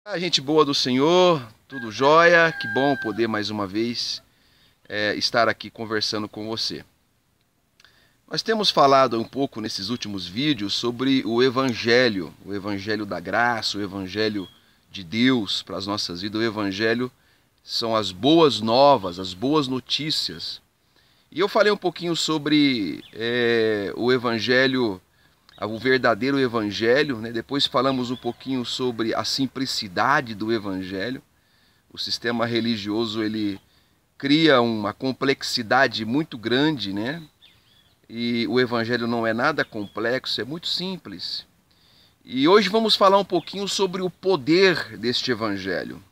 A gente boa do Senhor, tudo jóia, que bom poder mais uma vez estar aqui conversando com você. Nós temos falado um pouco nesses últimos vídeos sobre o Evangelho da graça, o Evangelho de Deus para as nossas vidas. O Evangelho são as boas novas, as boas notícias. E eu falei um pouquinho sobre o Evangelho, o verdadeiro Evangelho, né? Depois falamos um pouquinho sobre a simplicidade do Evangelho. O sistema religioso ele cria uma complexidade muito grande, né? E o Evangelho não é nada complexo, é muito simples. E hoje vamos falar um pouquinho sobre o poder deste Evangelho.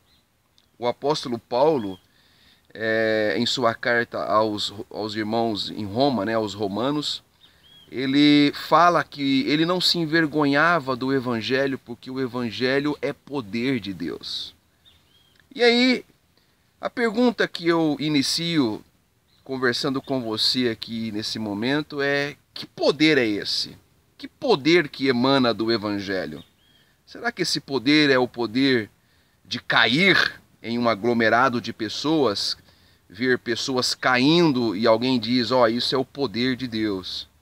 O apóstolo Paulo, em sua carta aos irmãos em Roma, né, aos romanos, ele fala que ele não se envergonhava do Evangelho porque o Evangelho é poder de Deus. E aí, a pergunta que eu inicio conversando com você aqui nesse momento é: que poder é esse? Que poder que emana do Evangelho? Será que esse poder é o poder de cair em um aglomerado de pessoas, ver pessoas caindo e alguém diz, isso é o poder de Deus?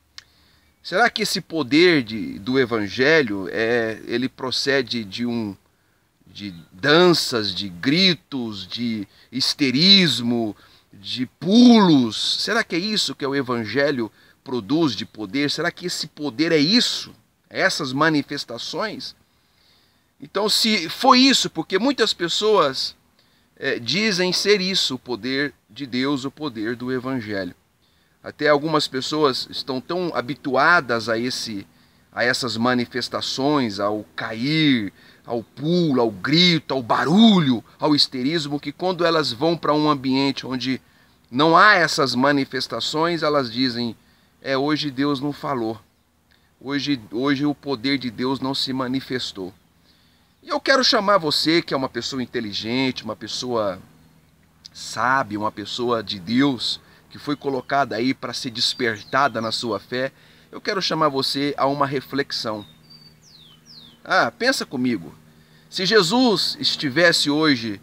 Será que esse poder do Evangelho ele procede de danças, de gritos, de histerismo, de pulos? Será que é isso que o Evangelho produz de poder? Será que esse poder é isso? Essas manifestações? Então, se foi isso, porque muitas pessoas dizem ser isso, o poder de Deus, o poder do Evangelho. Até algumas pessoas estão tão habituadas a essas manifestações, ao cair, ao pulo, ao grito, ao barulho, ao histerismo, que quando elas vão para um ambiente onde não há essas manifestações, elas dizem, hoje Deus não falou, hoje o poder de Deus não se manifestou. E eu quero chamar você, que é uma pessoa inteligente, uma pessoa sábia, uma pessoa de Deus, que foi colocada aí para ser despertada na sua fé, eu quero chamar você a uma reflexão. Pensa comigo. Se Jesus estivesse hoje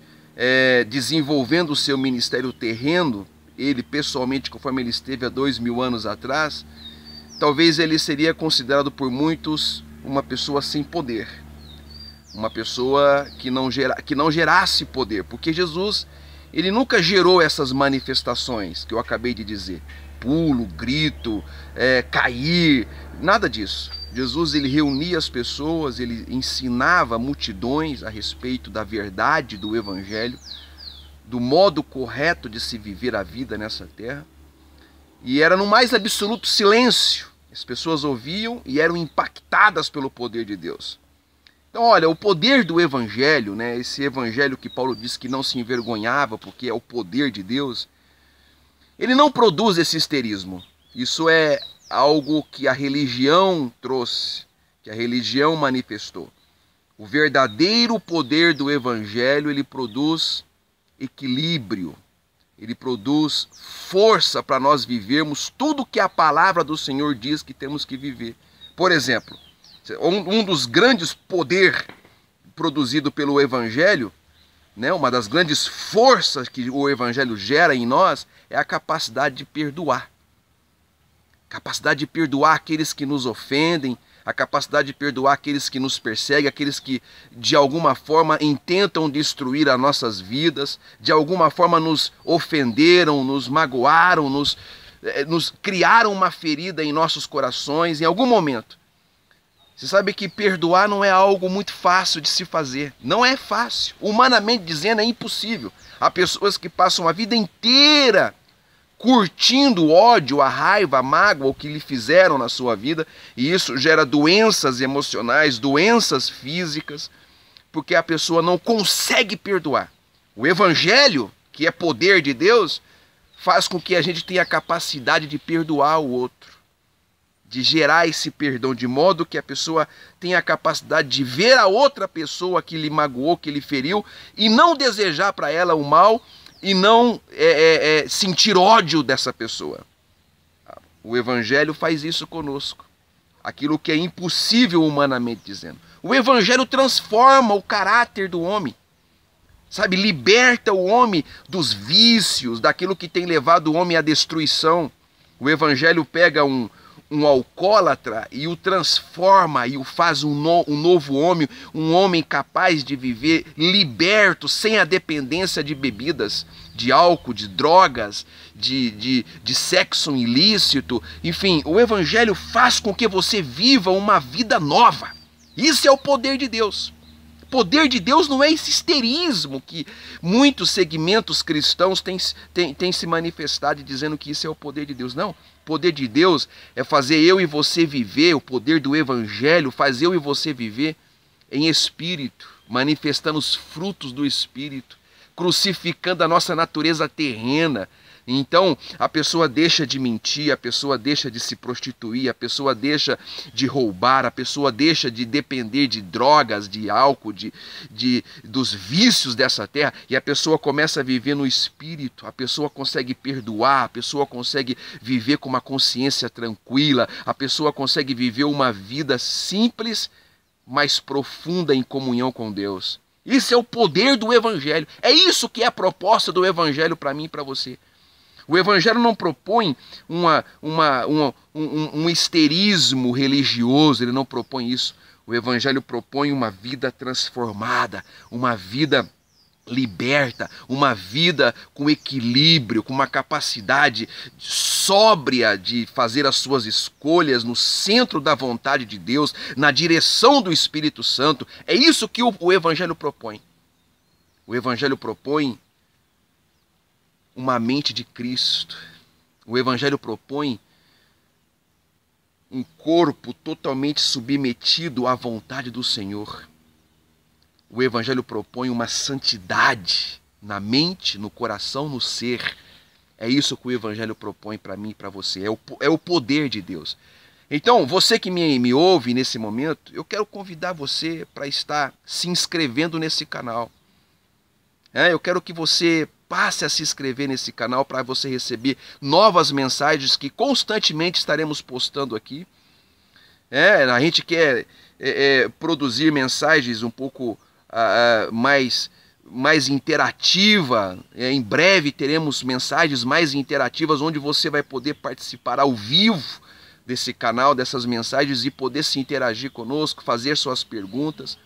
desenvolvendo o seu ministério terreno, ele pessoalmente, conforme ele esteve há 2000 anos atrás, talvez ele seria considerado por muitos uma pessoa sem poder. Uma pessoa que não gerasse poder, porque Jesus, ele nunca gerou essas manifestações que eu acabei de dizer. Pulo, grito, cair, nada disso. Jesus, ele reunia as pessoas, ele ensinava multidões a respeito da verdade do Evangelho, do modo correto de se viver a vida nessa terra. E era no mais absoluto silêncio. As pessoas ouviam e eram impactadas pelo poder de Deus. Então, olha, o poder do Evangelho, né, esse Evangelho que Paulo diz que não se envergonhava porque é o poder de Deus, ele não produz esse histerismo. Isso é algo que a religião trouxe, que a religião manifestou. O verdadeiro poder do Evangelho, ele produz equilíbrio, ele produz força para nós vivermos tudo que a palavra do Senhor diz que temos que viver. Por exemplo, um dos grandes poderes produzido pelo Evangelho, né, uma das grandes forças que o Evangelho gera em nós é a capacidade de perdoar. Capacidade de perdoar aqueles que nos ofendem, a capacidade de perdoar aqueles que nos perseguem, aqueles que de alguma forma intentam destruir as nossas vidas, de alguma forma nos ofenderam, nos magoaram, nos criaram uma ferida em nossos corações em algum momento. Você sabe que perdoar não é algo muito fácil de se fazer. Não é fácil. Humanamente dizendo, é impossível. Há pessoas que passam a vida inteira curtindo o ódio, a raiva, a mágoa, o que lhe fizeram na sua vida. E isso gera doenças emocionais, doenças físicas, porque a pessoa não consegue perdoar. O Evangelho, que é poder de Deus, faz com que a gente tenha a capacidade de perdoar o outro, de gerar esse perdão, de modo que a pessoa tenha a capacidade de ver a outra pessoa que lhe magoou, que lhe feriu, e não desejar para ela o mal, e não sentir ódio dessa pessoa. O Evangelho faz isso conosco. aquilo que é impossível humanamente dizendo. O Evangelho transforma o caráter do homem, sabe? Liberta o homem dos vícios, daquilo que tem levado o homem à destruição. O Evangelho pega um alcoólatra e o transforma e o faz um novo homem, um homem capaz de viver liberto, sem a dependência de bebidas, de álcool, de drogas, de sexo ilícito. Enfim, o Evangelho faz com que você viva uma vida nova. Isso é o poder de Deus. O poder de Deus não é esse histerismo que muitos segmentos cristãos têm se manifestado dizendo que isso é o poder de Deus. Não. O poder de Deus é fazer eu e você viver, o poder do Evangelho faz eu e você viver em espírito, manifestando os frutos do Espírito, crucificando a nossa natureza terrena. Então a pessoa deixa de mentir, a pessoa deixa de se prostituir, a pessoa deixa de roubar, a pessoa deixa de depender de drogas, de álcool, dos vícios dessa terra, e a pessoa começa a viver no Espírito, a pessoa consegue perdoar, a pessoa consegue viver com uma consciência tranquila, a pessoa consegue viver uma vida simples, mas profunda em comunhão com Deus. Isso é o poder do Evangelho. É isso que é a proposta do Evangelho para mim e para você. O Evangelho não propõe um histerismo religioso, ele não propõe isso. O Evangelho propõe uma vida transformada, uma vida liberta, uma vida com equilíbrio, com uma capacidade sóbria de fazer as suas escolhas no centro da vontade de Deus, na direção do Espírito Santo. É isso que o Evangelho propõe. O Evangelho propõe uma mente de Cristo. O Evangelho propõe um corpo totalmente submetido à vontade do Senhor. O Evangelho propõe uma santidade na mente, no coração, no ser. É isso que o Evangelho propõe para mim e para você. É o poder de Deus. Então, você que me ouve nesse momento, eu quero convidar você para estar se inscrevendo nesse canal. Eu quero que você passe a se inscrever nesse canal para você receber novas mensagens que constantemente estaremos postando aqui. A gente quer produzir mensagens um pouco mais interativa. Em breve teremos mensagens mais interativas onde você vai poder participar ao vivo desse canal, dessas mensagens, e poder se interagir conosco, fazer suas perguntas.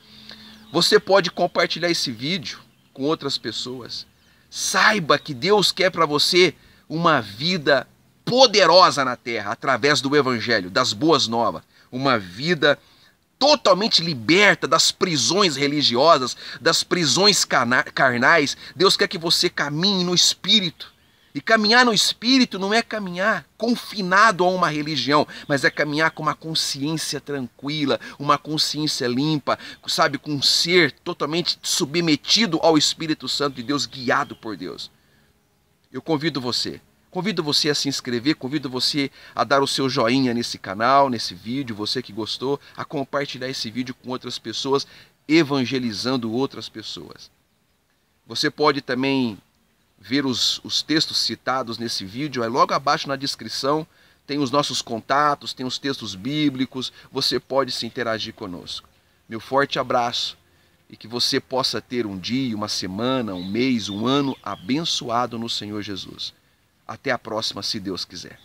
Você pode compartilhar esse vídeo com outras pessoas. Saiba que Deus quer para você uma vida poderosa na terra, através do Evangelho, das boas novas. Uma vida totalmente liberta das prisões religiosas, das prisões carnais. Deus quer que você caminhe no Espírito. E caminhar no Espírito não é caminhar confinado a uma religião, mas é caminhar com uma consciência tranquila, uma consciência limpa, sabe, com um ser totalmente submetido ao Espírito Santo de Deus, guiado por Deus. Eu convido você a se inscrever, convido você a dar o seu joinha nesse canal, nesse vídeo, você que gostou, a compartilhar esse vídeo com outras pessoas, evangelizando outras pessoas. Você pode também ver os textos citados nesse vídeo, logo abaixo na descrição tem os nossos contatos, tem os textos bíblicos, você pode se interagir conosco. Meu forte abraço e que você possa ter um dia, uma semana, um mês, um ano abençoado no Senhor Jesus. Até a próxima, se Deus quiser.